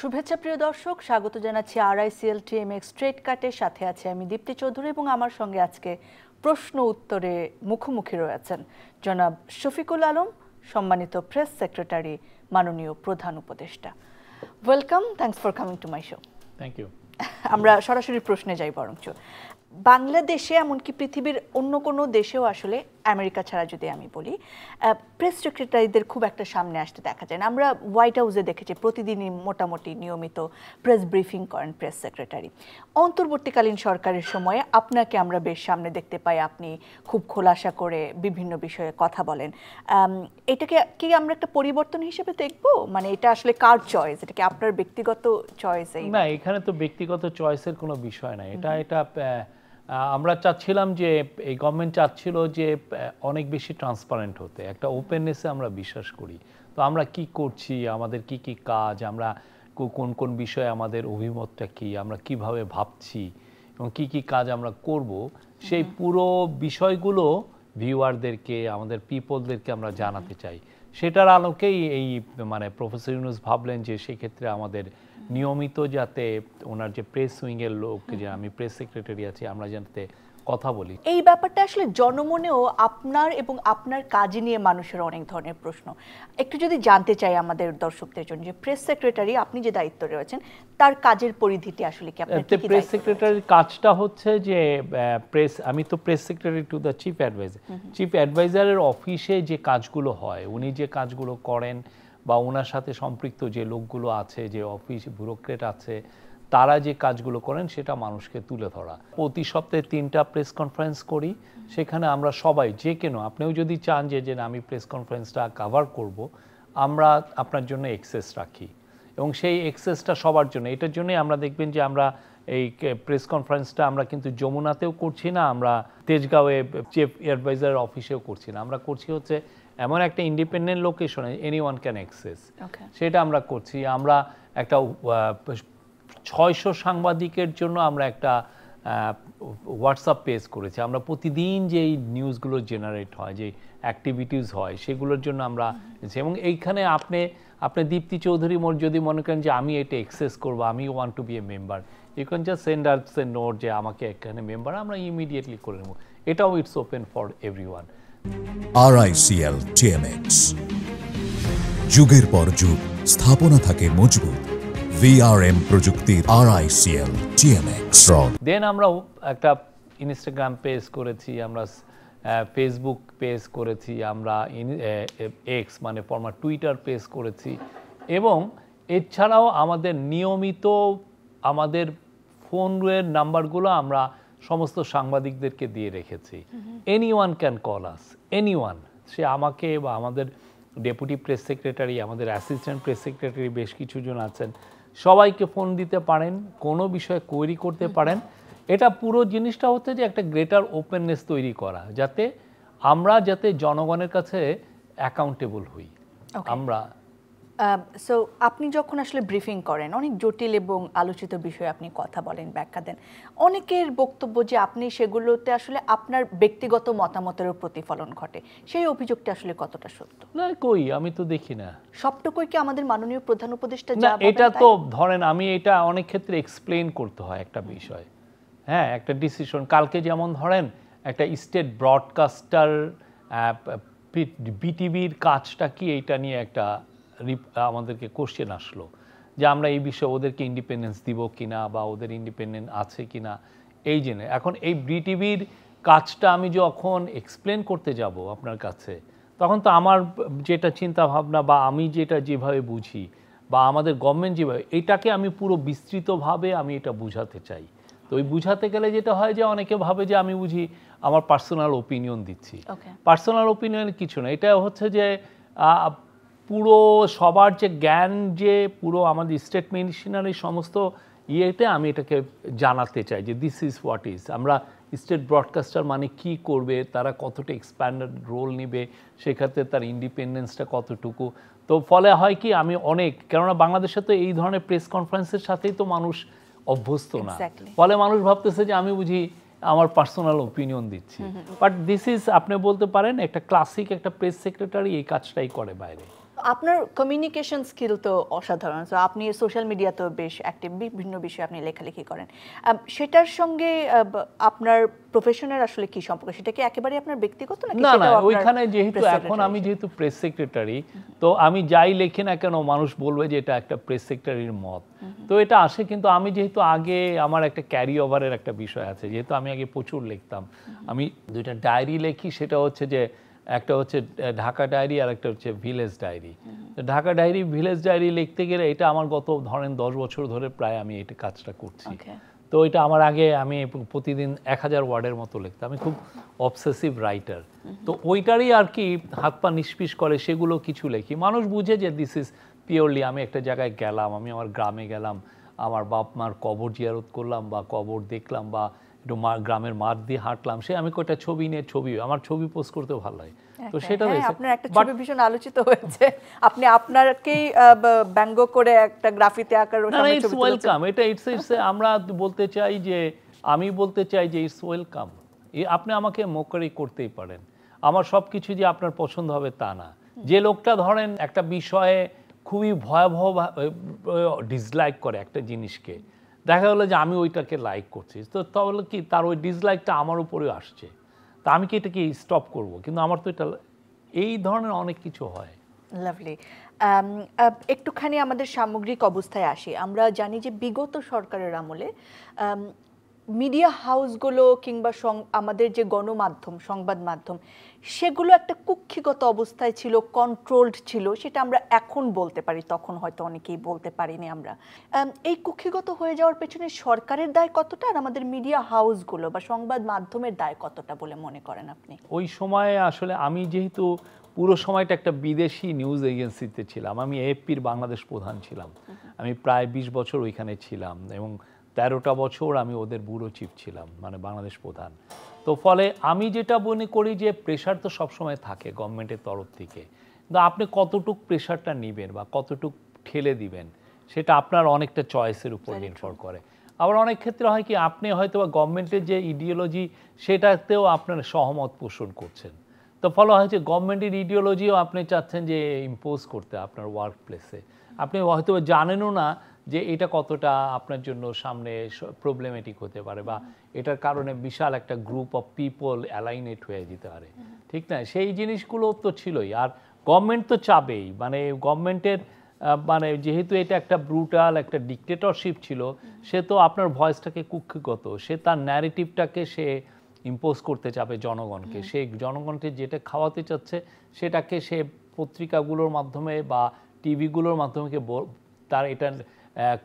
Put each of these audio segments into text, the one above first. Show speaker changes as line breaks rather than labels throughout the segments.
শুভেচ্ছা প্রিয় দর্শক, স্বাগত জানাচ্ছি RICL TMX স্ট্রেট কাটের সাথে আছে আমি দীপ্তি চৌধুরী এবং আমার সঙ্গে আজকে প্রশ্ন উত্তরে মুখোমুখি রয়েছেন জনাব শফিকুল আলম, সম্মানিত প্রেস সেক্রেটারি, মাননীয় প্রধান উপদেষ্টা। Welcome, thanks for coming to my show.
Thank you.
আমরা সরাসরি প্রশ্নে যাই বরঞ্চ। বাংলাদেশে এমনকি পৃথিবীর অন্য কোনো দেশেও আসলে আমেরিকা ছাড়া যদি আমি বলি প্রেস সেক্রেটারিদের খুব একটা সামনে আসতে দেখা যায় না। আমরা হোয়াইট হাউসে দেখেছি প্রতিদিনই মোটামুটি নিয়মিত প্রেস ব্রিফিং করেন প্রেস সেক্রেটারি। অন্তর্বর্তীকালীন সরকারের সময়ে আপনাকে আমরা বেশ সামনে দেখতে পাই, আপনি খুব খোলাসা করে বিভিন্ন বিষয়ে কথা বলেন। এটাকে কি আমরা একটা পরিবর্তন হিসেবে দেখবো? মানে এটা আসলে কার চয়েস? এটা কি আপনার ব্যক্তিগত চয়েস?
না, এখানে তো ব্যক্তিগত চয়েসের কোনো বিষয় না। এটা আমরা চাচ্ছিলাম যে এই গভর্নমেন্ট চাচ্ছিল যে অনেক বেশি ট্রান্সপারেন্ট হতে, একটা ওপেননেসে আমরা বিশ্বাস করি। তো আমরা কি করছি, আমাদের কি কি কাজ, আমরা কোন কোন বিষয়ে আমাদের অভিমতটা কি, আমরা কিভাবে ভাবছি এবং কি কি কাজ আমরা করব, সেই পুরো বিষয়গুলো ভিউয়ারদেরকে, আমাদের পিপলদেরকে আমরা জানাতে চাই। সেটার আলোকেই এই প্রফেসর ইউনূস ভাবলেন যে সেক্ষেত্রে আমাদের নিয়মিত যাতে ওনার যে প্রেস উইংয়ের লোক, যে আমি প্রেস সেক্রেটারি আছি, আমরা যাতে কথা বলি।
এই ব্যাপারটা আসলে জনমনেও আপনার এবং আপনার কাজে নিয়ে মানুষের অনেক ধরনের প্রশ্ন। একটু যদি জানতে চাই আমাদের দর্শকদের জন্য যে প্রেস সেক্রেটারি আপনি যে দায়িত্ব রয়েছেন তার কাজের পরিধিটি আসলে কি? আপনার কি
প্রেস সেক্রেটারির কাজটা হচ্ছে যে আমি তো press secretary to the chief adviser. Chief অ্যাডভাইজারের অফিসে যে কাজগুলো হয়, উনি যে কাজগুলো করেন বা ওনার সাথে সম্পৃক্ত যে লোকগুলো আছে, যে অফিস ব্যুরোক্রেট আছে, তারা যে কাজগুলো করেন সেটা মানুষকে তুলে ধরা। প্রতি সপ্তাহে 3টা প্রেস কনফারেন্স করি, সেখানে আমরা সবাই যে কেন, আপনিও যদি চান যে আমি প্রেস কনফারেন্সটা কভার করব, আমরা আপনার জন্য এক্সেস রাখি এবং সেই এক্সেসটা সবার জন্য। এটার জন্যই আমরা দেখবেন যে আমরা এই প্রেস কনফারেন্সটা আমরা কিন্তু যমুনাতেও করছি না, আমরা তেজগাঁওয়ে চিফ অ্যাডভাইজারের অফিসেও করছি না, আমরা করছি হচ্ছে এমন একটা ইন্ডিপেন্ডেন্ট লোকেশনে এনিওয়ান ক্যান অ্যাক্সেস, সেটা আমরা করছি। আমরা একটা 600 সাংবাদিকের জন্য আমরা একটা হোয়াটসঅ্যাপ পেজ করেছি। আমরা প্রতিদিন যে নিউজগুলো জেনারেট হয়, যে অ্যাক্টিভিটিস হয়, সেগুলোর জন্য আমরা, এবং এইখানে আপনি দীপ্তি চৌধুরী যদি মনে করেন যে আমি এটা অ্যাক্সেস করবো, আমি want to be a member, you can just send us a note যে আমাকে এখানে মেম্বার, আমরা ইমিডিয়েটলি করে নেব। এটাও it's open for everyone.
RICL TMX, যুগের পর যুগ স্থাপনা থাকে মজবুত। VRM প্রযুক্তির RICL TMX।
দেন আমরা একটা ইনস্টাগ্রাম পেজ করেছি, আমরা ফেসবুক পেজ করেছি, আমরা এক্স ফরমার টুইটার পেজ করেছি, এবং এছাড়াও আমাদের নিয়মিত আমাদের ফোনের নাম্বারগুলো আমরা সমস্ত সাংবাদিকদেরকে দিয়ে রেখেছি। Anyone can call us, anyone. সে আমাকে বা আমাদের ডেপুটি প্রেস সেক্রেটারি, আমাদের অ্যাসিস্ট্যান্ট প্রেস সেক্রেটারি বেশ কিছুজন আছেন, সবাইকে ফোন দিতে পারেন, কোনো বিষয়ে কোয়েরি করতে পারেন। এটা পুরো জিনিসটা হচ্ছে যে একটা গ্রেটার ওপেননেস তৈরি করা, যাতে জনগণের কাছে অ্যাকাউন্টেবল হই আমরা।
সো আপনি যখন আসলে ব্রিফিং করেন, অনেক জটিল এবং আলোচিত বিষয়ে আপনি কথা বলেন, ব্যাখ্যা দেন, অনেকের বক্তব্য যে আপনি সেগুলোতে আসলে আপনার ব্যক্তিগত মতামতেরও প্রতিফলন ঘটে। সেই অভিযোগটা আসলে কতটা সত্য?
না, কই, আমি তো দেখি না
সবটুকুই কি আমাদের মাননীয় প্রধান উপদেষ্টা
না। এটা তো ধরেন আমি এটা অনেক ক্ষেত্রে এক্সপ্লেইন করতে হয় একটা বিষয়, হ্যাঁ, একটা ডিসিশন। কালকে যেমন ধরেন একটা স্টেট ব্রডকাস্টার বিটিভির কাজটা কি, এইটা নিয়ে একটা আমাদেরকে কোশ্চেন আসলো যে আমরা এই বিষয়ে ওদেরকে ইন্ডিপেন্ডেন্স দিব কিনা বা ওদের ইন্ডিপেন্ডেন্ট আছে কিনা। এই জন্য এখন এই বিটিভির কাজটা আমি যখন এক্সপ্লেন করতে যাব আপনার কাছে, তখন তো আমার যেটা চিন্তা ভাবনা বা আমি যেভাবে বুঝি বা আমাদের গভর্নমেন্ট যেভাবে, এটাকে আমি পুরো বিস্তৃতভাবে আমি এটা বুঝাতে চাই। তো ওই বুঝাতে গেলে যেটা হয় যে অনেকে ভাবে যে আমি বুঝি আমার পার্সোনাল ওপিনিয়ন দিচ্ছি। পার্সোনাল ওপিনিয়ন কিছু না, এটা হচ্ছে যে পুরো সবার যে জ্ঞান, যে পুরো আমাদের স্টেট মেশিনারি সমস্ত ইয়েতে আমি এটাকে জানাতে চাই যে দিস ইজ হোয়াট ইজ। আমরা স্টেট ব্রডকাস্টার কি করবে, তারা কতটা এক্সপ্যান্ডেড রোল নেবে, সেক্ষেত্রে তার ইন্ডিপেন্ডেন্সটা কতটুকু। তো ফলে হয় কি, আমি কেননা বাংলাদেশে তো এই ধরনের প্রেস কনফারেন্সের সাথেই তো মানুষ অভ্যস্ত না, ফলে মানুষ ভাবতেছে যে আমি বুঝি আমার পার্সোনাল ওপিনিয়ন দিচ্ছি। বাট দিস ইজ, আপনি বলতে পারেন একটা ক্লাসিক একটা প্রেস সেক্রেটারি এই কাজটাই করে বাইরে।
আপনার কমিউনিকেশন স্কিল তো অসাধারণ, তো আপনি সোশ্যাল মিডিয়াতেও বেশ অ্যাক্টিভ, বিভিন্ন বিষয়ে আপনি লেখালেখি করেন। সেটার সঙ্গে আপনার প্রফেশনের আসলে কি সম্পর্ক? সেটা কি একেবারে আপনার ব্যক্তিগত নাকি
না না,
সেটাও আপনার
ওইখানে যেহেতু
press
এখন
secretary
আমি
হিসেবে?
যেহেতু প্রেস সেক্রেটারি, তো আমি যাই লেখি না কেন মানুষ বলবে যে এটা একটা প্রেস সেক্রেটারির মত। তো এটা আসে, কিন্তু আমি যেহেতু আগে আমার একটা ক্যারি ওভারের একটা বিষয় আছে, যেহেতু আমি আগে প্রচুর লিখতাম, আমি দুইটা ডায়েরি লেখি, সেটা হচ্ছে যে একটা হচ্ছে ঢাকা ডায়েরি আর একটা হচ্ছে village diary. Dhaka diary village diary লিখতে গেলে এটা আমার গত ধরেন 10 বছর ধরে প্রায় আমি এটা কাজটা করছি।
Okay.
তো এটা আমার আগে আমি প্রতিদিন 1000 ওয়ার্ডের মতো লিখতাম, আমি খুব অবসেসিভ রাইটার। তো ওইটারই আর কি হাত পা নিষ্পিস করে সেগুলো কিছু লেখি, মানুষ বুঝে যে দিস ইজ পিওরলি আমি একটা জায়গায় গেলাম, আমি আমার গ্রামে গেলাম, আমার বাপ মার কবর জিয়ারত করলাম বা কবর দেখলাম বা একটু গ্রামের মাঠ দিয়ে হাঁটলাম, সে আমি কয়েকটা ছবি নিয়ে আমার ছবি পোস্ট করতেও ভালো লাগে। তো সেটা
হ্যাঁ, আপনার একটা ছবি ভীষণ আলোচিত হয়েছে, আপনি আপনাকেই ব্যঙ্গ করে একটা গ্রাফিতে আকার
ইটস ওয়েলকাম, এটা ইটস আমরা বলতে চাই যে আমি বলতে চাই যে ইটস ওয়েলকাম। আপনি আমাকে মোকারি করতেই পারেন, আমার সব কিছু যে আপনার পছন্দ হবে তা না। যে লোকটা ধরেন একটা বিষয়ে খুবই ভয়াবহ ডিসলাইক করে একটা জিনিসকে, দেখা গেলো যে আমি ওইটাকে লাইক করছি, তো তাহলে কি তার ওই ডিসলাইকটা আমার উপরেও আসছে, তা আমি কি এটাকে স্টপ করব? কিন্তু আমার তো এটা এই ধরনের অনেক কিছু হয়।
লাভলি। একটুখানি আমাদের সামগ্রিক অবস্থায় আসি। আমরা জানি যে বিগত সরকারের আমলে মিডিয়া হাউসগুলো কিংবা আমাদের যে গণমাধ্যম, সংবাদ মাধ্যম, সেগুলো একটা কুক্ষিগত অবস্থায় ছিল, কন্ট্রোলড ছিল, সেটা আমরা এখন বলতে পারি, তখন হয়তো অনেকেই বলতে পারিনি আমরা। এই কুক্ষিগত হয়ে যাওয়ার পেছনে সরকারের দায় কতটা, আর আমাদের মিডিয়া হাউসগুলো বা সংবাদ মাধ্যমের দায় কতটা বলে মনে করেন আপনি?
ওই সময়ে আসলে আমি যেহেতু পুরো সময়টা একটা বিদেশি নিউজ এজেন্সিতে ছিলাম, আমি এএফপির বাংলাদেশ প্রধান ছিলাম, আমি প্রায় 20 বছর ওইখানে ছিলাম এবং 13টা বছর আমি ওদের ব্যুরো চিফ ছিলাম, মানে বাংলাদেশ প্রধান। তো ফলে আমি যেটা মনে করি যে প্রেশার তো সবসময় থাকে গভর্নমেন্টের তরফ থেকে, কিন্তু আপনি কতটুক প্রেশারটা নেবেন বা কতটুক ঠেলে দিবেন সেটা আপনার অনেকটা চয়েসের উপর নির্ভর করে। আবার অনেক ক্ষেত্রে হয় কি, আপনি হয়তো বা গভর্নমেন্টের যে ইডিওলজি সেটাতেও আপনার সহমত পোষণ করছেন, তো ফলে হয়েছে গভর্নমেন্টের ইডিওলজিও আপনি চাচ্ছেন যে ইম্পোজ করতে আপনার ওয়ার্ক প্লেসে, আপনি হয়তো জানেনও না যে এটা কতটা আপনার জন্য সামনে প্রবলেমেটিক হতে পারে বা এটার কারণে বিশাল একটা গ্রুপ অফ পিপল অ্যালাইনেট হয়ে যেতে পারে, ঠিক না? সেই জিনিসগুলো তো ছিলই। আর গভর্নমেন্ট তো চাবেই, মানে গভর্নমেন্টের মানে যেহেতু এটা একটা ব্রুটাল একটা ডিক্টেটরশিপ ছিল, সে তো আপনার ভয়েসটাকে কুক্ষিগত, সে তার ন্যারেটিভটাকে সে ইম্পোজ করতে চাবে জনগণকে, সে জনগণকে যেটা খাওয়াতে চাচ্ছে সেটাকে সে পত্রিকাগুলোর মাধ্যমে বা টিভিগুলোর মাধ্যমে তার এটা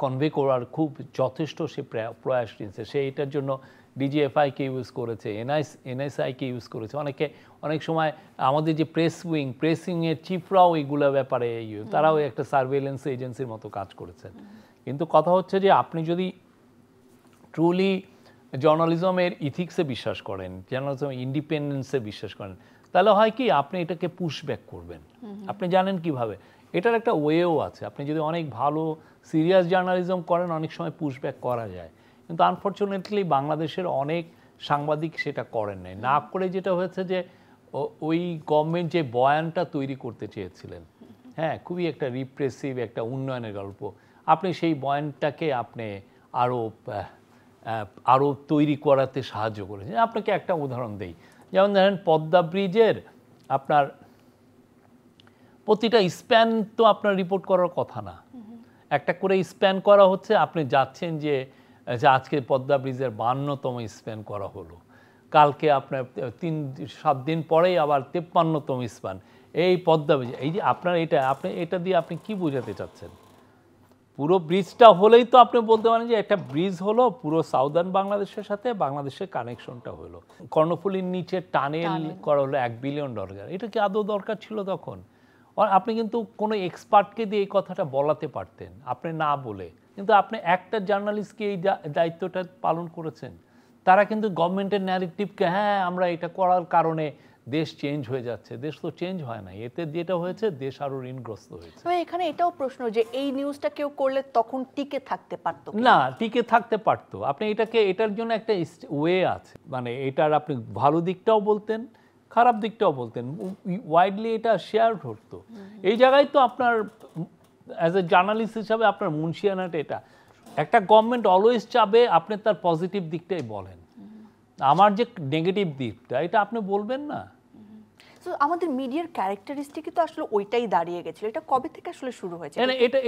কনভে করার খুব যথেষ্ট সে প্রয়াস নিয়েছে। সে এটার জন্য ডিজিএফআইকে ইউজ করেছে, এনএসআইকে ইউজ করেছে, অনেক সময় আমাদের যে প্রেসিংয়ের চিফরাও এইগুলো ব্যাপারে তারাও একটা সার্ভেলেন্স এজেন্সির মতো কাজ করেছেন। কিন্তু কথা হচ্ছে যে আপনি যদি ট্রুলি জার্নালিজমের ইথিক্সে বিশ্বাস করেন, জার্নালিজম ইন্ডিপেন্ডেন্সে বিশ্বাস করেন, তাহলে হয় কি আপনি এটাকে পুশব্যাক করবেন। আপনি জানেন কিভাবে, এটার একটা ওয়েও আছে। আপনি যদি অনেক ভালো সিরিয়াস জার্নালিজম করেন অনেক সময় পুশব্যাক করা যায়, কিন্তু আনফর্চুনেটলি বাংলাদেশের অনেক সাংবাদিক সেটা করেন নাই। না করে যেটা হয়েছে যে ওই গভর্নমেন্ট যে বয়ানটা তৈরি করতে চেয়েছিলেন, হ্যাঁ, খুবই একটা রিপ্রেসিভ একটা উন্নয়নের গল্প, আপনি সেই বয়ানটাকে আপনি আরও তৈরি করাতে সাহায্য করেছেন। আপনাকে একটা উদাহরণ দেই, যেমন ধরেন পদ্মা ব্রিজের আপনার প্রতিটা স্প্যান তো আপনার রিপোর্ট করার কথা না, একটা করে স্প্যান করা হচ্ছে, আপনি যাচ্ছেন যে আজকে পদ্মা ব্রিজের 52তম স্প্যান করা হলো, কালকে আপনার 3-7 দিন পরেই আবার 53তম স্প্যান, এই পদ্মা ব্রিজ, এই যে আপনার এটা দিয়ে আপনি কি বোঝাতে চাচ্ছেন? পুরো ব্রিজটা হলেই তো আপনি বলতে পারেন যে একটা ব্রিজ হলো, পুরো সাউদার্ন বাংলাদেশের সাথে বাংলাদেশের কানেকশনটা হলো। কর্ণফুলীর নিচে টানেল করা হলো $1 বিলিয়ন, এটা কি আদৌ দরকার ছিল তখন? আপনি কিন্তু কোনো এক্সপার্টকে দিয়ে এই কথাটা বলাতে পারতেন, আপনি না বলে, কিন্তু আপনি একটা জার্নালিস্টকে এই দায়িত্বটা পালন করেছেন। তারা কিন্তু গভর্নমেন্টের ন্যারেটিভকে, হ্যাঁ আমরা এটা করার কারণে দেশ চেঞ্জ হয়ে যাচ্ছে, দেশ তো চেঞ্জ হয় না, এতে যেটা হয়েছে দেশ আরো ঋণগ্রস্ত হয়েছে।
এখানে এটাও প্রশ্ন যে এই নিউজটা কেউ করলে তখন টিকে থাকতে পারতো
না, টিকে থাকতে পারতো। আপনি এটার জন্য একটা ওয়ে আছে, মানে এটার আপনি ভালো দিকটাও বলতেন, খারাপ দিকটাও বলতেন, ওয়াইডলি এটা শেয়ার হতো। এই জায়গায় তো আপনার অ্যাজ এ জার্নালিস্ট হিসাবে আপনার মুন্সিয়ানাটা এটা, একটা গভর্নমেন্ট অলওয়েজ চাবে আপনি তার পজিটিভ দিকটাই বলেন, আমার যে নেগেটিভ দিকটা এটা আপনি বলবেন না।
তো আমাদের মিডিয়ার ক্যারেক্টারিস্টিকই তো আসলে ওইটাই দাঁড়িয়ে গেছিল। এটা কবে থেকে আসলে শুরু হয়েছে?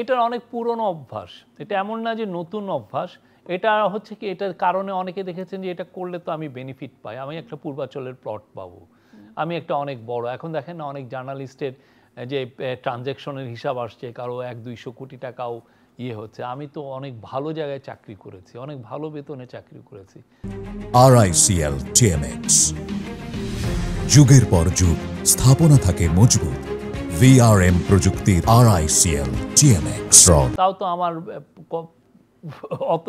এটার অনেক পুরনো অভ্যাস, এটা এমন না যে নতুন অভ্যাস। এটা হচ্ছে কি, এটার কারণে অনেকে দেখেছেন যে এটা করলে তো আমি বেনিফিট পাই, আমি একটা পূর্বাচলের প্লট পাবো, আমি একটা অনেক বড়, এখন দেখেন না অনেক জার্নালিস্টের যে ট্রানজ্যাকশনের হিসাব আসছে, কারো 100-200 কোটি টাকাও ইয়ে হচ্ছে। আমি তো অনেক ভালো জায়গায় চাকরি করেছি, অনেক ভালো বেতনে চাকরি করেছি।
RICL TMX, যুগের পর যুগ স্থাপনা থাকে মজবুত। VRM প্রযুক্তির RICL TMX।
তাও তো আমার অত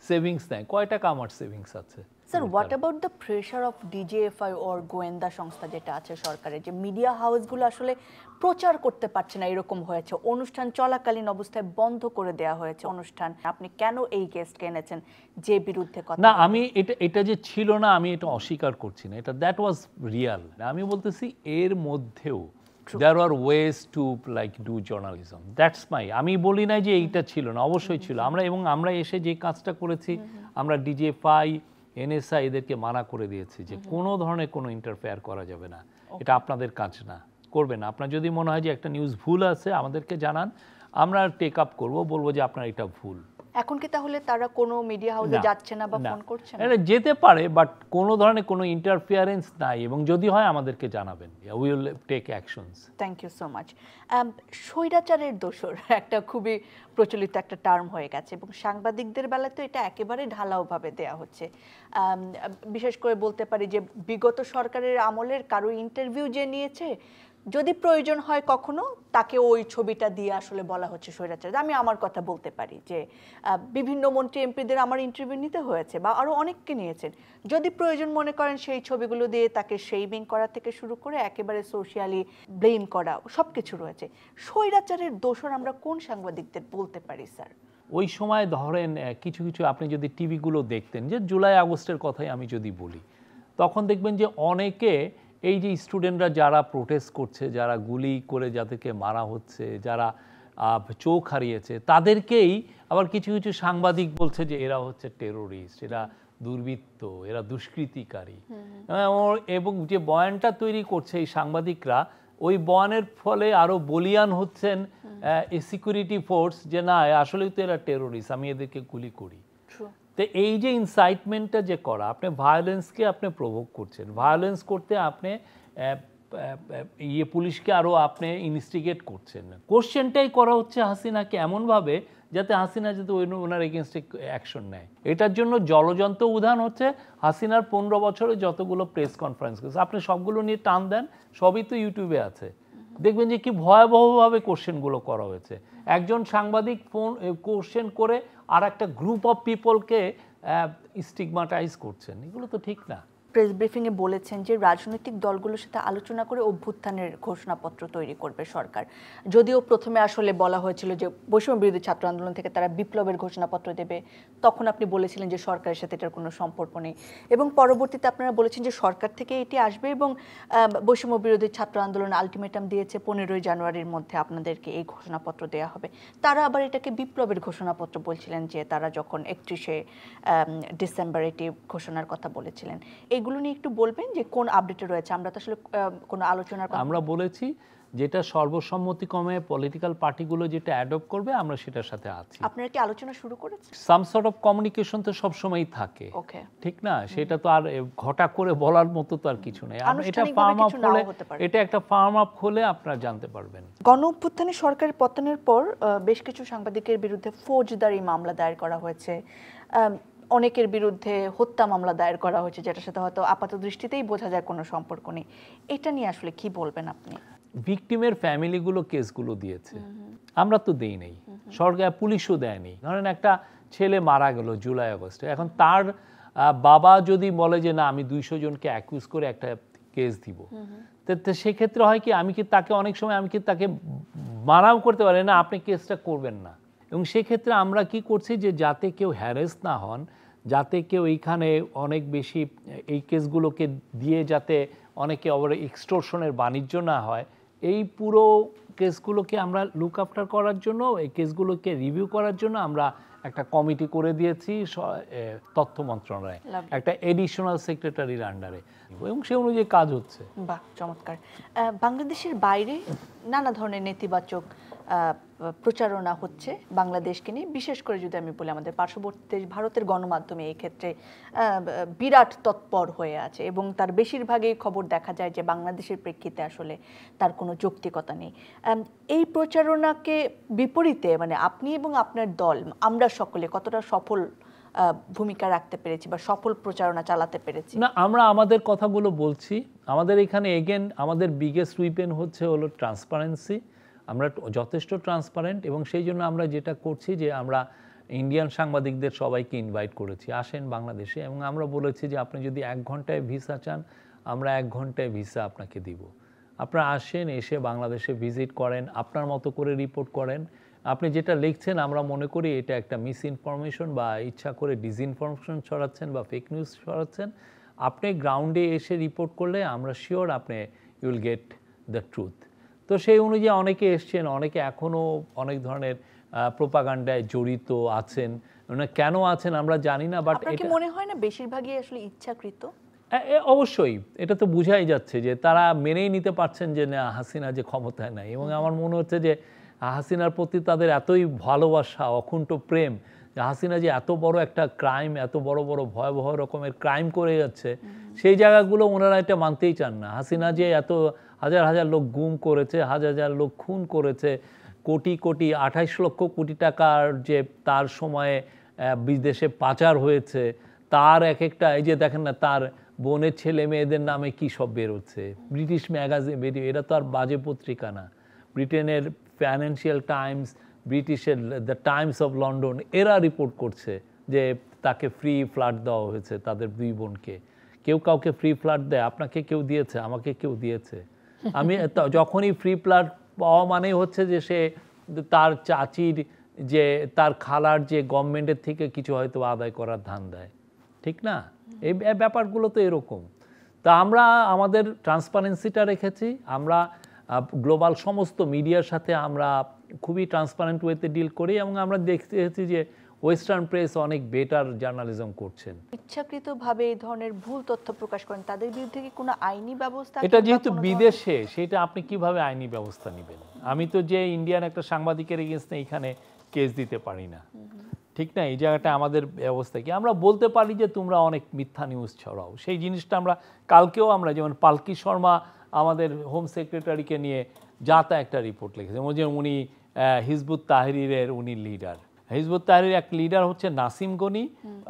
সেভিংস নেই, কয় টাকা আমার সেভিংস আছে?
Sir, what about the pressure of DGFI ওর গোয়েন্দা সংস্থা যেটা আছে সরকারের, যে মিডিয়া হাউসগুলো আসলে প্রচার করতে পারছে না, এরকম হয়েছে, অনুষ্ঠান চলাকালীন অবস্থায় বন্ধ করে দেওয়া হয়েছে অনুষ্ঠান। আপনি কেন এই গেস্টকে এনেছেন যে বিরুদ্ধে কথা?
না, আমি এটা যে ছিল না আমি এটা অস্বীকার করছি না, এটা দ্যাট ওয়াজ রিয়াল। আমি বলতেছি এর মধ্যেও there are ways to like do journalism, that's my, আমি বলি নাই যে এইটা ছিল না, অবশ্যই ছিল। আমরা এসে যে কাজটা করেছি, আমরা DGFI NSI এদেরকে মানা করে দিয়েছি যে কোনো ধরনের কোনো ইন্টারফেয়ার করা যাবে না, এটা আপনাদের কাজ না, করবেন না। আপনার যদি মনে হয় যে একটা নিউজ ভুল আছে আমাদেরকে জানান, আমরা টেক আপ করবো, বলবো যে আপনার এটা ভুল।
এখন কি তাহলে তারা কোনো মিডিয়া হাউসে যাচ্ছে না বা ফোন করছে না?
যেতে পারে, বাট কোনো ধরনের কোনো ইন্টারফিয়ারেন্স নাই, এবং যদি হয় আমাদেরকে জানাবেন, we will take actions.
Thank you so much. স্বৈরাচারের দোসর একটা খুবই প্রচলিত একটা টার্ম হয়ে গেছে, এবং সাংবাদিকদের বেলায় তো এটা একেবারে ঢালাওভাবে দেয়া হচ্ছে। বিশেষ করে বলতে পারি যে বিগত সরকারের আমলের কারো ইন্টারভিউ যে নিয়েছে, যদি প্রয়োজন হয় কখনো তাকে ওই ছবিটা দিয়ে আসলে বলা হচ্ছে স্বৈরাচার। আমি আমার কথা বলতে পারি যে বিভিন্ন মন্ত্রী এমপিদের আমার ইন্টারভিউ নিতে হয়েছে, বা আরও অনেককে নিয়েছেন। যদি প্রয়োজন মনে করেন সেই ছবিগুলো দিয়ে তাকে শেভিং করা থেকে শুরু করে একেবারে সোশ্যালি ব্লেম করা, সব কিছু রয়েছে। স্বৈরাচারের দোষর আমরা কোন সাংবাদিকদের বলতে পারি স্যার?
ওই সময় ধরেন কিছু কিছু আপনি যদি টিভিগুলো দেখতেন, যে জুলাই আগস্টের কথাই আমি যদি বলি, তখন দেখবেন যে অনেকে এই যে স্টুডেন্টরা যারা প্রোটেস্ট করছে, যারা গুলি করে যাদেরকে মারা হচ্ছে, যারা চোখ হারিয়েছে, তাদেরকেই আবার কিছু কিছু সাংবাদিক বলছে যে এরা হচ্ছে টেরোরিস্ট, এরা দুর্বৃত্ত, এরা দুষ্কৃতিকারী। এবং যে বয়ানটা তৈরি করছে এই সাংবাদিকরা, ওই বয়ানের ফলে আরো বলিয়ান হচ্ছেন এই সিকিউরিটি ফোর্স, যে না আসলেই তো এরা টেরোরিস্ট, আমি এদেরকে গুলি করি। তো এই যে ইনসাইটমেন্টটা যে করা, আপনি ভায়োলেন্সকে আপনি প্রভোগ করছেন, ভায়োলেন্স করতে আপনি পুলিশকে আরো আপনি ইনস্টিগেট করছেন। কোশ্চেনটাই করা হচ্ছে হাসিনাকে এমনভাবে যাতে হাসিনা যাতে ওনার এগেনস্টে অ্যাকশন নেয়। এটার জন্য জলজন্ত উদাহরণ হচ্ছে হাসিনার 15 বছরে যতগুলো প্রেস কনফারেন্স করেছে, আপনি সবগুলো নিয়ে টান দেন, সবই তো ইউটিউবে আছে, দেখবেন যে কি ভয়াবহভাবে কোশ্চেনগুলো করা হয়েছে। একজন সাংবাদিক কোশ্চেন করে আর একটা গ্রুপ অফ পিপলকে স্টিগমাটাইজ করছেন, এগুলো তো ঠিক না।
প্রেস ব্রিফিংয়ে বলেছেন যে রাজনৈতিক দলগুলোর সাথে আলোচনা করে অভ্যুত্থানের ঘোষণাপত্র তৈরি করবে সরকার। যদিও প্রথমে আসলে বলা হয়েছিল যে বৈষম্য বিরোধী ছাত্র আন্দোলন থেকে তারা বিপ্লবের ঘোষণাপত্র দেবে, তখন আপনি বলেছিলেন যে সরকারের সাথে এটার কোনো সম্পর্ক নেই, এবং পরবর্তীতে আপনারা বলেছেন যে সরকার থেকে এটি আসবে, এবং বৈষম্য বিরোধী ছাত্র আন্দোলন আলটিমেটাম দিয়েছে 15ই জানুয়ারির মধ্যে আপনাদেরকে এই ঘোষণাপত্র দেওয়া হবে। তারা আবার এটাকে বিপ্লবের ঘোষণাপত্র বলছিলেন, যে তারা যখন 31শে ডিসেম্বর এটি ঘোষণার কথা বলেছিলেন। এগুলো নিয়ে একটু বলবেন যে কোন আপডেটে রয়েছে? আমরা তো আসলে কোনো আলোচনার কথা
আমরা বলেছি যেটা সর্বসম্মতিক্রমে পলিটিক্যাল পার্টিগুলো যেটা অ্যাডপ্ট করবে আমরা সেটার সাথে আছি।
আপনারা কি আলোচনা শুরু করেছেন?
সাম সর্ট অফ কমিউনিকেশন তো সবসময়ই থাকে, ঠিক না? সেটা তো আর ঘটা করে বলার মতো তো আর কিছু নেই। এটা ফার্ম আপ হলে, এটা একটা ফার্ম আপ হলে আপনারা জানতে পারবেন।
গণ অভ্যুত্থানে সরকারের পতনের পর বেশ কিছু সাংবাদিকের বিরুদ্ধে ফৌজদারি মামলা দায়ের করা হয়েছে, অনেকের বিরুদ্ধে হত্যা মামলা দায়ের করা হয়েছে, যেটার সাথে হয়তো আপাত দৃষ্টিতেই বোঝা যায় কোনো সম্পর্ক নেই। এটা নিয়ে আসলে কি বলবেন আপনি?
ভিকটিমের ফ্যামিলিগুলো কেসগুলো দিয়েছে, আমরা তো দেই নাই, সরকার পুলিশও দেয়নি। ধরেন একটা ছেলে মারা গেল জুলাই আগস্টে, এখন তার বাবা যদি বলে যে না আমি 200 জনকে অ্যাকিউজ করে একটা কেস দিব, তো সেক্ষেত্রে হয় কি, আমি কি তাকে অনেক সময় আমি কি তাকে মানাও করতে পারি না আপনি কেসটা করবেন না। এবং সেক্ষেত্রে আমরা কি করছি যে যাতে কেউ হ্যারেস না হন, যাতে কেউ এইখানে অনেক বেশি এই কেসগুলোকে দিয়ে যাতে অনেকে আবার এক্সটোরশনের বাণিজ্য না হয়, এই পুরো কেসগুলোকে আমরা লুক আফটার করার জন্য, এই কেসগুলোকে রিভিউ করার জন্য আমরা একটা কমিটি করে দিয়েছি তথ্য মন্ত্রণালয়ে, একটা এডিশনাল সেক্রেটারির আন্ডারে, এবং সে অনুযায়ী কাজ হচ্ছে।
বাহ, চমৎকার। বাংলাদেশের বাইরে নানা ধরনের নেতিবাচক প্রচারণা হচ্ছে বাংলাদেশকে নিয়ে, বিশেষ করে যদি আমি বলি আমাদের পার্শ্ববর্তী দেশ ভারতের গণমাধ্যমে এই ক্ষেত্রে বিরাট তৎপর হয়ে আছে, এবং তার বেশিরভাগই খবর দেখা যায় যে বাংলাদেশের প্রেক্ষিতে আসলে তার কোনো যৌক্তিকতা নেই। এই প্রচারণাকে বিপরীতে মানে আপনি এবং আপনার দল, আমরা সকলে কতটা সফল ভূমিকা রাখতে পেরেছি বা সফল প্রচারণা চালাতে পেরেছি?
না, আমরা আমাদের কথাগুলো বলছি। আমাদের এখানে এগেন আমাদের বিগেস্ট উইপেন হলো ট্রান্সপারেন্সি। আমরা যথেষ্ট ট্রান্সপারেন্ট, এবং সেই জন্য আমরা যেটা করছি যে আমরা ইন্ডিয়ান সাংবাদিকদের সবাইকে ইনভাইট করেছি, আসেন বাংলাদেশে, এবং আমরা বলেছি যে আপনি যদি 1 ঘন্টায় ভিসা চান, আমরা 1 ঘন্টায় ভিসা আপনাকে দিব। আপনারা আসেন, এসে বাংলাদেশে ভিজিট করেন, আপনার মতো করে রিপোর্ট করেন। আপনি যেটা লিখছেন আমরা মনে করি এটা একটা মিস ইনফরমেশন বা ইচ্ছা করে ডিসইনফরমেশন ছড়াচ্ছেন বা ফেক নিউজ ছড়াচ্ছেন। আপনি গ্রাউন্ডে এসে রিপোর্ট করলে আমরা শিওর আপনি ইউল গেট দ্য ট্রুথ। তো সেই অনুযায়ী অনেকে এসছেন, অনেকে এখনও অনেক ধরনের প্রোপাগান্ডায় জড়িত আছেন। কেন আছেন আমরা জানি না, বাট
এটা মনে হয় না বেশিরভাগই আসলে ইচ্ছাকৃত?
অবশ্যই, এটা তো বোঝাই যাচ্ছে যে তারা মেনেই নিতে পারছেন যে না, হাসিনা যে ক্ষমতায় নাই, এবং আমার মনে হচ্ছে যে হাসিনার প্রতি তাদের এতই ভালোবাসা, অকুণ্ঠ প্রেম, যে হাসিনা যে এত বড় একটা ক্রাইম, এত বড় বড় ভয়াবহ রকমের ক্রাইম করে যাচ্ছে, সেই জায়গাগুলো ওনারা এটা মানতেই চান না। হাসিনা যে এত হাজার হাজার লোক গুম করেছে, হাজার হাজার লোক খুন করেছে, কোটি কোটি 28 লক্ষ কোটি টাকার যে তার সময়ে বিদেশে পাচার হয়েছে, তার এক একটা, এই যে দেখেন না তার বোনের ছেলে মেয়েদের নামে কি সব বেরোচ্ছে, ব্রিটিশ ম্যাগাজিন বেরিয়ে, এটা তো আর বাজে পত্রিকা না। ব্রিটেনের ফাইন্যান্সিয়াল টাইমস, ব্রিটিশের দ্য টাইমস অফ লন্ডন, এরা রিপোর্ট করছে যে তাকে ফ্রি ফ্ল্যাট দেওয়া হয়েছে তাদের 2 বোনকে। কেউ কাউকে ফ্রি ফ্ল্যাট দেয়? আপনাকে কেউ দিয়েছে? আমাকে কেউ দিয়েছে? আমি যখনই ফ্রি ফ্ল্যাট পাওয়া মানেই হচ্ছে যে সে তার চাচির, যে তার খালার যে গভর্নমেন্টের থেকে কিছু হয়তো আদায় করার ধান দেয়, ঠিক না? এই ব্যাপারগুলো তো এরকম। তা আমরা আমাদের ট্রান্সপারেন্সিটা রেখেছি, আমরা গ্লোবাল সমস্ত মিডিয়ার সাথে আমরা খুবই ট্রান্সপারেন্ট ওয়েতে ডিল করি, এবং আমরা দেখতেছি যে ওয়েস্টার্ন প্রেস অনেক বেটার জার্নালিজম করছেন।
ইচ্ছাকৃতভাবে এই ধরনের ভুল তথ্য প্রকাশ করেন, তাদের বিরুদ্ধে কি কোনো আইনি ব্যবস্থা?
এটা যেহেতু বিদেশে, সেটা আপনি কিভাবে আইনি ব্যবস্থা নেবেন? আমি তো যে ইন্ডিয়ান একটা সাংবাদিকের এগেইনস্টে এখানে কেস দিতে পারি না, ঠিক না? এই জায়গাটা আমাদের ব্যবস্থা কি? আমরা বলতে পারি যে তোমরা অনেক মিথ্যা নিউজ ছড়াও। সেই জিনিসটা আমরা কালকেও আমরা, যেমন পালকি শর্মা আমাদের হোম সেক্রেটারিকে নিয়ে যাতা একটা রিপোর্ট লিখেছেন, উনি হিজবুত তাহরিরের উনি লিডার। হিজবুত তাহরির এক লিডার হচ্ছে নাসিম গনি,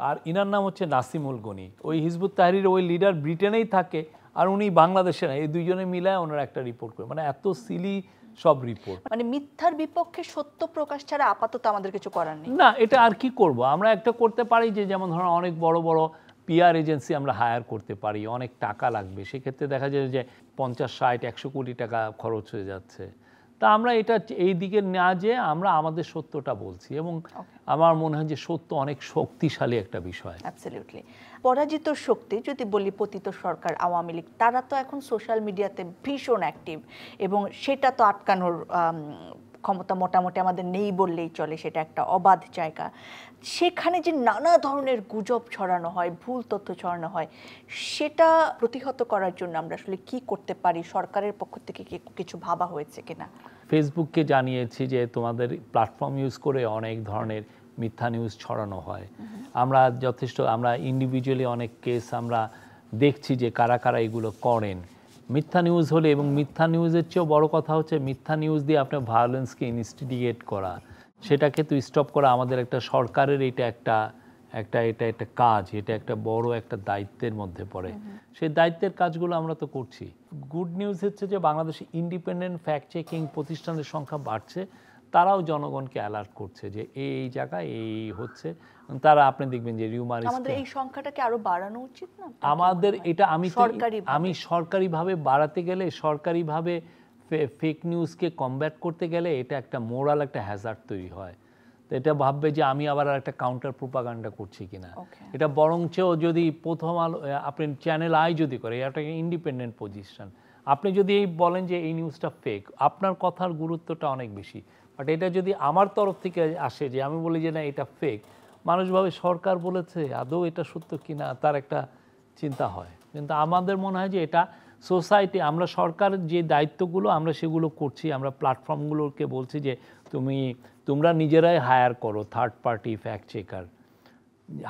আর ইনার নাম হচ্ছে নাসিমুল গনি। ওই হিজবুত তাহরির ওই লিডার ব্রিটেনেই থাকে, আর উনি বাংলাদেশে না। এই দুইজনে মিলায় ওনারা একটা রিপোর্ট করে, মানে এত সিলি সব রিপোর্ট।
মানে মিথ্যার বিপক্ষে সত্য প্রকাশ ছাড়া আপাতত আমাদের কিছু করার নেই।
না, এটা আর কি করব? আমরা একটা করতে পারি যে, যেমন ধরুন অনেক বড় বড় পিআর এজেন্সি আমরা হায়ার করতে পারি, অনেক টাকা লাগবে, সেক্ষেত্রে দেখা যায় যে 50, 60, 100 কোটি টাকা খরচ হয়ে যাচ্ছে। তা আমরা এটা এই দিকে না যে আমরা আমাদের সত্যটা বলছি, এবং আমার মনে হয় যে সত্য অনেক শক্তিশালী একটা বিষয়।
অ্যাবসলিউটলি। পরাজিত শক্তি যদি বলি পতিত সরকার আওয়ামী লীগ, তারা তো এখন সোশ্যাল মিডিয়াতে ভীষণ অ্যাক্টিভ, এবং সেটা তো আটকানোর ক্ষমতা মোটামুটি আমাদের নেই বললেই চলে। সেটা একটা অবাধ জায়গা, সেখানে যে নানা ধরনের গুজব ছড়ানো হয়, ভুল তথ্য ছড়ানো হয়, সেটা প্রতিহত করার জন্য আমরা আসলে কি করতে পারি? সরকারের পক্ষ থেকে কিছু ভাবা হয়েছে কিনা?
ফেসবুককে জানিয়েছি যে তোমাদের প্ল্যাটফর্ম ইউজ করে অনেক ধরনের মিথ্যা নিউজ ছড়ানো হয়। আমরা যথেষ্ট, আমরা ইন্ডিভিজুয়ালি অনেক কেস আমরা দেখছি যে কারা কারা এগুলো করেন মিথ্যা নিউজ হলে। এবং মিথ্যা নিউজের চেয়েও বড় কথা হচ্ছে মিথ্যা নিউজ দিয়ে আপনার ভায়োলেন্সকে ইনস্টিগেট করা, সেটাকে তো স্টপ করা আমাদের একটা সরকারের এটা একটা কাজ, এটা একটা বড় একটা দায়িত্বের মধ্যে পড়ে। সেই দায়িত্বের কাজগুলো আমরা তো করছি। গুড নিউজ হচ্ছে যে বাংলাদেশে ইন্ডিপেন্ডেন্ট ফ্যাক্ট চেকিং প্রতিষ্ঠানের সংখ্যা বাড়ছে, তারাও জনগণকে অ্যালার্ট করছে যে এই জায়গায় এই হচ্ছে। তারা আপনি দেখবেন যে রিউমার,
আমাদের এই সংখ্যাটাকে আরো বাড়ানো উচিত না
আমাদের? এটা আমি সরকারিভাবে বাড়াতে গেলে, সরকারিভাবে ফেক নিউজকে কমব্যাট করতে গেলে এটা একটা মোরাল একটা হ্যাজার্ড তৈরি হয়। তো এটা ভাববে যে আমি আবার একটা কাউন্টার প্রোপাগান্ডা করছি কিনা।
Okay.
এটা বরঞ্চেও যদি প্রথম আলো আপনি চ্যানেল আই যদি করে, এটা একটা ইন্ডিপেন্ডেন্ট পজিশন, আপনি যদি এই বলেন যে এই নিউজটা ফেক, আপনার কথার গুরুত্বটা অনেক বেশি। বাট এটা যদি আমার তরফ থেকে আসে যে আমি বলি যে না এটা ফেক, মানুষ ভাবে সরকার বলেছে, আদৌ এটা সত্য কিনা তার একটা চিন্তা হয়। কিন্তু আমাদের মনে হয় যে এটা সোসাইটি, আমরা সরকারের যে দায়িত্বগুলো আমরা সেগুলো করছি, আমরা প্ল্যাটফর্মগুলোকে বলছি যে তোমরা নিজেরাই হায়ার করো third party fact checker,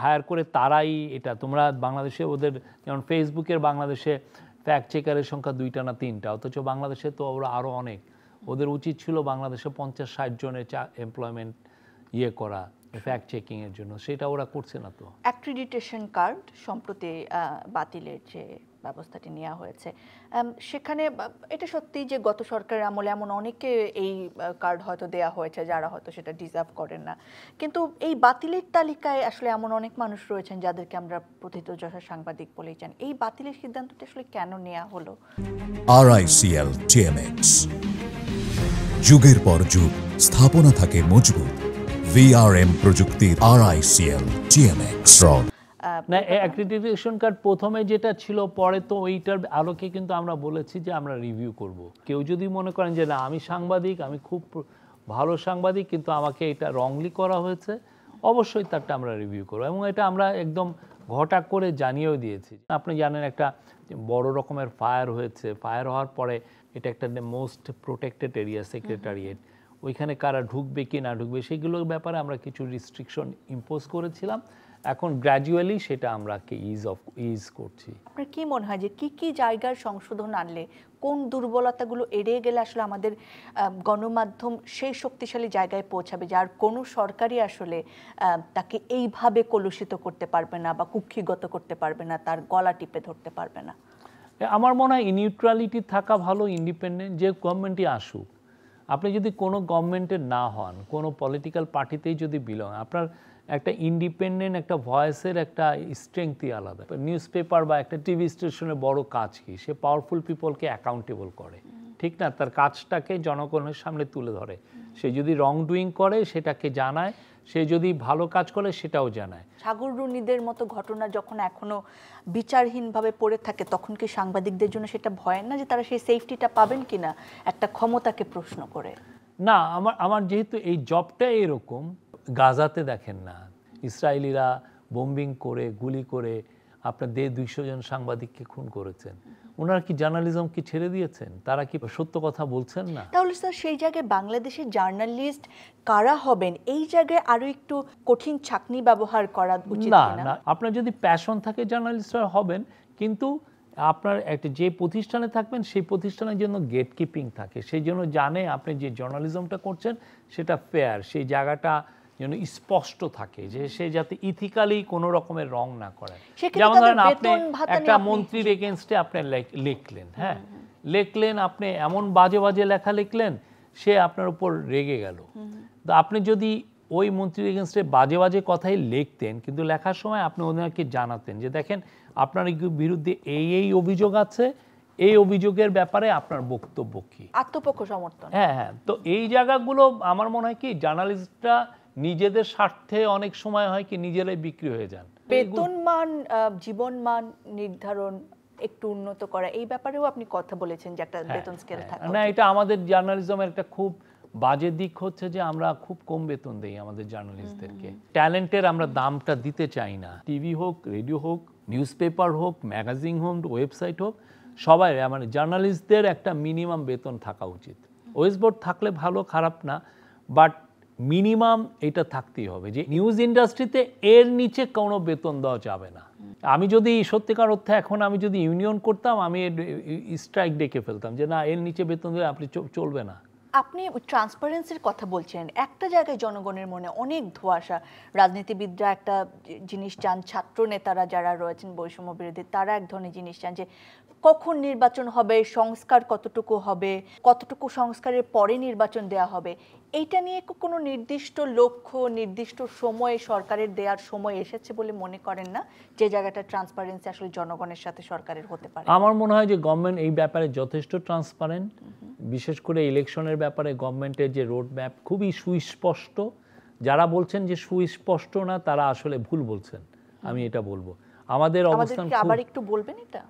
hire করে তারাই এটা, তোমরা বাংলাদেশে ওদের যেমন ফেসবুকের বাংলাদেশে ফ্যাক্ট চেকারের সংখ্যা 2টা না 3টা, অথচ বাংলাদেশে তো ওরা আরও অনেক। ওদের উচিত ছিল বাংলাদেশে 50-60 জনের এমপ্লয়মেন্ট করা ফ্যাক্ট চেকিংয়ের জন্য, সেটা ওরা করছে না। তো
অ্যাক্রিডিটেশন কার্ড সম্প্রতি বাতিলের যে ব্যবস্থাটি নেওয়া হয়েছে, সেখানে এটা সত্যি যে গত সরকারের আমলে এমন অনেকে এই কার্ড হয়তো দেয়া হয়েছে যারা হয়তো সেটা ডিজার্ভ করেন না, কিন্তু এই বাতিলের তালিকায় আসলে এমন অনেক মানুষ রয়েছেন যাদেরকে আমরা প্রথিতযশা সাংবাদিক বলেই জানি। এই বাতিলের সিদ্ধান্তটা আসলে কেন নেওয়া হলো?
RICL TMX, যুগের পর যুগ স্থাপনা থাকে মজবুত। VRM প্রযুক্তির RICL TMX রড।
না, অ্যাক্রিডিটেশন কার্ড প্রথমে যেটা ছিল, পরে তো ওইটার আলোকে কিন্তু আমরা বলেছি যে আমরা রিভিউ করব। কেউ যদি মনে করেন যে না আমি সাংবাদিক, আমি খুব ভালো সাংবাদিক, কিন্তু আমাকে এটা রংলি করা হয়েছে, অবশ্যই তারটা আমরা রিভিউ করব। এবং এটা আমরা একদম ঘটা করে জানিয়েও দিয়েছি। আপনি জানেন একটা বড় রকমের ফায়ার হয়েছে, ফায়ার হওয়ার পরে এটা একটা মোস্ট প্রোটেক্টেড এরিয়া সেক্রেটারিয়েট, ওইখানে কারা ঢুকবে কি না ঢুকবে সেগুলোর ব্যাপারে আমরা কিছু রিস্ট্রিকশন ইম্পোজ করেছিলাম। এখন গ্র্যাজুয়ালি সেটা আমরা ইজ করছি।
আপনার কি মনে হয় যে কি কি জায়গার সংশোধন আনলে, কোন দুর্বলতাগুলো এড়িয়ে গেলে আসলে আমাদের গণমাধ্যম সেই শক্তিশালী জায়গায় পৌঁছাবে যার কোনো সরকারই আসলে তাকে এইভাবে কলুষিত করতে পারবে না বা কুক্ষিগত করতে পারবে না, তার গলা টিপে ধরতে পারবে না?
আমার মনে হয় নিউট্রালিটি থাকা ভালো, ইন্ডিপেন্ডেন্ট যে গভর্নমেন্টই আসুক। আপনি যদি কোনো গভর্নমেন্টের না হন, কোনো পলিটিক্যাল পার্টিতেই যদি বিলং, আপনার একটা ইন্ডিপেন্ডেন্ট একটা ভয়েসের একটা স্ট্রেংথই আলাদা। নিউজ পেপার বা একটা টিভি স্টেশনের বড় কাজ কি, সে পাওয়ারফুল পিপলকে অ্যাকাউন্টেবল করে, ঠিক না? তার কাজটাকে জনগণের সামনে তুলে ধরে। সে যদি রং ডুইং করে সেটাকে জানায়, সে যদি ভালো কাজ করে সেটাও জানায়।
সাগররুনিদের মতো ঘটনা যখন এখনো বিচারহীনভাবে পড়ে থাকে, তখন কি সাংবাদিকদের জন্য সেটা ভয় না যে তারা সেই সেফটিটা পাবেন কিনা, একটা ক্ষমতাকে প্রশ্ন করে?
না, আমার যেহেতু এই জবটা এরকম, গাজাতে দেখেন না ইসরায়েলিরা বোম্বিং করে গুলি করে আপনার 150-200 জন সাংবাদিককে খুন করেছেন। ওনারা কি জার্নালিজম কি ছেড়ে দিয়েছেন? তারা কি সত্য কথা বলছেন না?
তাহলে স্যার সেই জায়গায় বাংলাদেশের জার্নালিস্ট কারা হবেন, এই জায়গায় আরো একটু কঠিন ছাঁকনি ব্যবহার করা উচিত
না
কিনা?
না, আপনার যদি প্যাশন থাকে জার্নালিস্টরা হবেন, কিন্তু আপনার একটা যে প্রতিষ্ঠানে থাকবেন সেই প্রতিষ্ঠানের জন্য গেট কিপিং থাকে, সেই জন্য জানে আপনি যে জার্নালিজমটা করছেন সেটা ফেয়ার, সেই জায়গাটা যেন স্পষ্ট থাকে, যে সে যাতে ইথিক্যালি কোনো রকমের রং না করে। যেমন ধরেন আপনি একটা মন্ত্রীর এগেনস্টে আপনি লিখলেন, হ্যাঁ লিখলেন, আপনি এমন বাজে বাজে লেখা লিখলেন, সে আপনার উপর রেগে গেল। তো আপনি যদি ওই মন্ত্রীর এগেনস্টে বাজে বাজে কথাই লিখতেন, কিন্তু লেখার সময় আপনি ওনাকে জানাতেন যে দেখেন আপনার বিরুদ্ধে এই অভিযোগ আছে, এই অভিযোগের ব্যাপারে আপনার বক্তব্য কি,
আত্মপক্ষ সমর্থন।
হ্যাঁ হ্যাঁ। তো এই জায়গাগুলো আমার মনে হয় কি জার্নালিস্টরা নিজেদের স্বার্থে অনেক সময় হয় কি নিজেরাই বিক্রি হয়ে যান।
বেতন মান, জীবন মান নির্ধারণ একটু উন্নত করা, এই ব্যাপারেও আপনি কথা বলেছেন যে একটা বেতন স্কেল থাকা
না, এটা আমাদের জার্নালিজমের একটা খুব বাজে দিক হচ্ছে যে আমরা খুব কম বেতন দেই আমাদের জার্নালিস্টদেরকে। ট্যালেন্টের আমরা দামটা দিতে চাই না। টিভি হোক, রেডিও হোক, নিউজ পেপার হোক, ম্যাগাজিন হোক, ওয়েবসাইট হোক, সবাই মানে জার্নালিস্টদের একটা মিনিমাম বেতন থাকা উচিত। ওয়েস বোর্ড থাকলে ভালো, খারাপ না, বাট মিনিমাম এটা থাকতেই হবে যে নিউজ ইন্ডাস্ট্রিতে এর নিচে কোনো বেতন দেওয়া যাবে না। আমি যদি সত্যিকার অর্থে এখন আমি যদি ইউনিয়ন করতাম, আমি স্ট্রাইক ডেকে ফেলতাম যে না এর নিচে বেতন দিলে আপনি চলবে না।
আপনি ট্রান্সপারেন্সির কথা বলছেন, একটা জায়গায় জনগণের মনে অনেক ধোঁয়াশা, রাজনীতিবিদরা একটা জিনিস চান, ছাত্র নেতারা যারা রয়েছেন বৈষম্য বিরোধী তারা এক ধরনের জিনিস চান যে কখন নির্বাচন হবে, সংস্কার কতটুকু হবে, কতটুকু সংস্কারের পরে নির্বাচন দেয়া হবে, এইটা নিয়ে কোনো নির্দিষ্ট লক্ষ্য, নির্দিষ্ট সময়ে সরকারের দেওয়ার সময় এসেছে বলে মনে করেন না, যে জায়গাটা ট্রান্সপারেন্সি আসলে জনগণের সাথে সরকারের হতে পারে?
আমার মনে হয় যে গভর্নমেন্ট এই ব্যাপারে যথেষ্ট ট্রান্সপারেন্ট, বিশেষ করে ইলেকশনের ব্যাপারে গভর্নমেন্টের যে রোড ম্যাপ খুবই সুস্পষ্ট, যারা বলছেন যে সুস্পষ্ট না তারা আসলে ভুল বলছেন, আমি এটা বলবো। আমাদের অবস্থান
আবার একটু বলবেন এটা।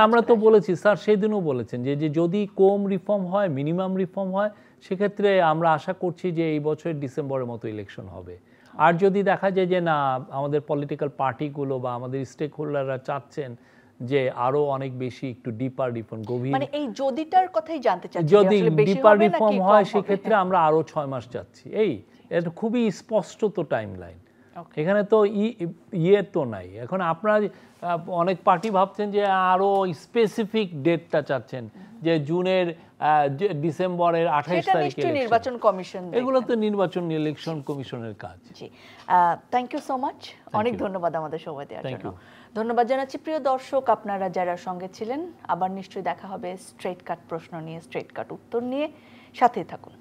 আমরা তো বলেছি, স্যার সেদিনও বলেছেন যে যদি কম রিফর্ম হয়, মিনিমাম রিফর্ম হয়, সেক্ষেত্রে আমরা আশা করছি যে এই বছর ডিসেম্বরের মতো ইলেকশন হবে। আর যদি দেখা যায় যে না, আমাদের পলিটিক্যাল পার্টিগুলো বা আমাদের স্টেক হোল্ডাররা চাচ্ছেন যে আরো অনেক বেশি একটু ডিপার রিফর্ম, গভীর,
মানে এই যদিটার কথাই জানতে চাচ্ছি,
যদি
আসলে বেশি
ডিপার
হবে
রিফর্ম
নাকি
হয়
কম হবে?
সেক্ষেত্রে আমরা আরো 6 মাস যাচ্ছি। এটা খুবই স্পষ্ট তো টাইমলাইন, এখানে তো ইয়ে তো নাই। এখন আপনারা অনেক পার্টি ভাবছেন যে আরো স্পেসিফিক ডেটটা চাচ্ছেন, যে জুনের ডিসেম্বরের 28 তারিখে
নির্বাচন কমিশন,
এগুলো তো নির্বাচন ইলেকশন কমিশনের কাজ।
জি, থ্যাংক ইউ সো মাচ, অনেক ধন্যবাদ আমাদের সময় দেওয়ার জন্য। ধন্যবাদ জানাচ্ছি প্রিয় দর্শক, আপনারা যারা সঙ্গে ছিলেন। আবার নিশ্চয়ই দেখা হবে স্ট্রেট কাট প্রশ্ন নিয়ে, স্ট্রেট কাট উত্তর নিয়ে। সাথেই থাকুন।